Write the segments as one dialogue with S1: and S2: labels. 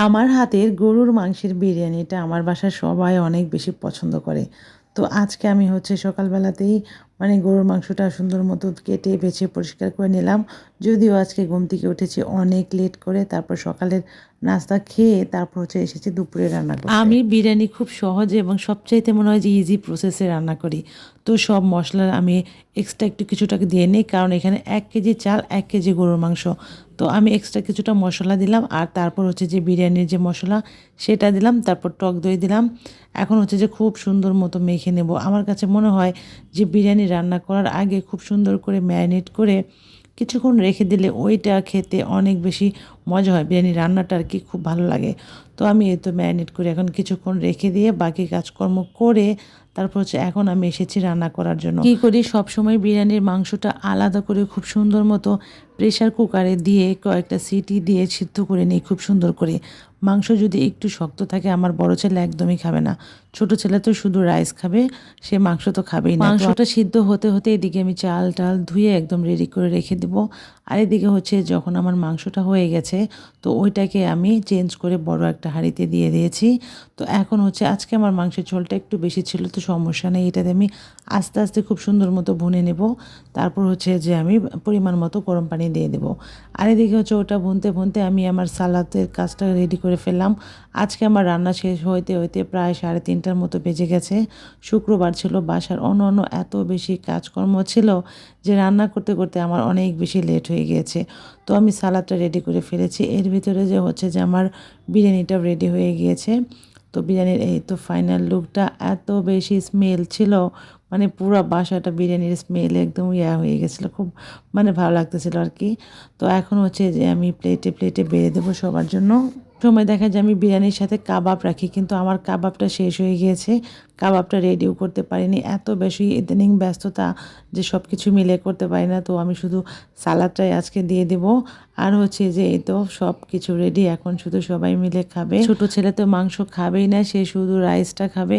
S1: আমার হাতের গরুর মাংসের বিরিয়ানিটা আমার বাসার সবাই অনেক বেশি পছন্দ করে। তো আজকে আমি সকালবেলাতেই গরুর মাংসটা সুন্দর মতো কেটে বেছে পরিষ্কার করে নিলাম। যদিও আজকে ঘুম থেকে উঠেছি অনেক লেট করে, তারপর সকালের নাস্তা খেয়ে তারপর এসেছি দুপুরে রান্না করতে। আমি বিরিয়ানি খুব সহজে এবং সবচাইতে মনে হয় যে ইজি প্রসেসে রান্না করি। তো সব মশলা আমি এক্সট্রা একটু কিছুটাকে দিয়ে নিই, কারণ এখানে 1 কেজি চাল 1 কেজি গরুর মাংস। তো আমি এক্সট্রা কিছুটা মশলা দিলাম, আর তারপর যে বিরিয়ানির যে মশলা সেটা দিলাম, তারপর টক দই দিলাম। এখন যে খুব সুন্দর মতো মেখে নেব। আমার কাছে মনে হয় যে বিরিয়ানি রান্না করার আগে খুব সুন্দর করে ম্যারিনেট করে কিছুক্ষণ রেখে দিলে ওইটা খেতে অনেক বেশি মজা হয়। বিরিয়ানি রান্নাটা আর কি খুব ভালো লাগে। তো আমি ম্যারিনেট করে এখন কিছুক্ষণ রেখে দিয়ে বাকি কাজকর্ম করে তারপর এখন আমি এসেছি রান্না করার জন্য। কী করি, সবসময় বিরিয়ানির মাংসটা আলাদা করে খুব সুন্দর মতো প্রেশার কুকারে দিয়ে কয়েকটা সিটি দিয়ে সিদ্ধ করে নিই খুব সুন্দর করে। মাংস যদি একটু শক্ত থাকে আমার বড় ছেলে একদমই খাবে না। ছোট ছেলে তো শুধু রাইস খাবে, সে মাংস তো খাবেই না। মাংসটা সিদ্ধ হতে হতে এদিকে আমি চাল টাল ধুয়ে একদম রেডি করে রেখে দেবো। আর এদিকে যখন আমার মাংসটা হয়ে গেছে, তো ওইটাকে আমি চেঞ্জ করে বড় একটা হাঁড়িতে দিয়ে দিয়েছি। তো এখন আজকে আমার মাংসের ঝোলটা একটু বেশি ছিল, তো সমস্যা নেই, এটাতে আমি আস্তে আস্তে খুব সুন্দর মতো ভুনে নেব। তারপর যে আমি পরিমাণ মতো গরম পানি দিয়ে দেবো। আর এদিকে ওটা ভুনতে ভুনতে আমি আমার সালাদের কাজটা রেডি করে ফেললাম। আজকে আমার রান্না শেষ হইতে হইতে প্রায় 3:30টার মতো বেজে গেছে। শুক্রবার ছিল, বাসার অন্য এত বেশি কাজকর্ম ছিল যে রান্না করতে করতে আমার অনেক বেশি লেট হয়ে গিয়েছে। তো আমি সালাদটা রেডি করে ফেলেছি। এর ভিতরে যে আমার বিরিয়ানিটাও রেডি হয়ে গিয়েছে। তো বিরিয়ানির এই তো ফাইনাল লুকটা, এত বেশি স্মেল ছিল, পুরো বাসাটা বিরিয়ানির স্মেলে একদম হয়ে গেছিলো, খুব ভালো লাগতেছিল আর কি। তো এখন যে আমি প্লেটে প্লেটে বেড়ে দেবো সবার জন্য। সময় দেখা যায় আমি বিরিয়ানির সাথে কাবাব রাখি, কিন্তু আমার কাবাবটা শেষ হয়ে গিয়েছে, কাবাবটা রেডিও করতে পারিনি। এত বেশি ইদানিং ব্যস্ততা যে সব কিছু মিলে করতে পারি না। তো আমি শুধু সালাদটাই আজকে দিয়ে দেব। আর যে এই তো সব কিছু রেডি, এখন শুধু সবাই মিলে খাবে। ছোট ছেলে তো মাংস খাবেই না, সে শুধু রাইসটা খাবে।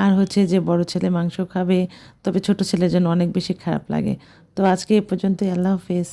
S1: আর যে বড় ছেলে মাংস খাবে, তবে ছোট ছেলের জন্য অনেক বেশি খারাপ লাগে। তো আজকে এ পর্যন্তই, আল্লাহ হাফেজ।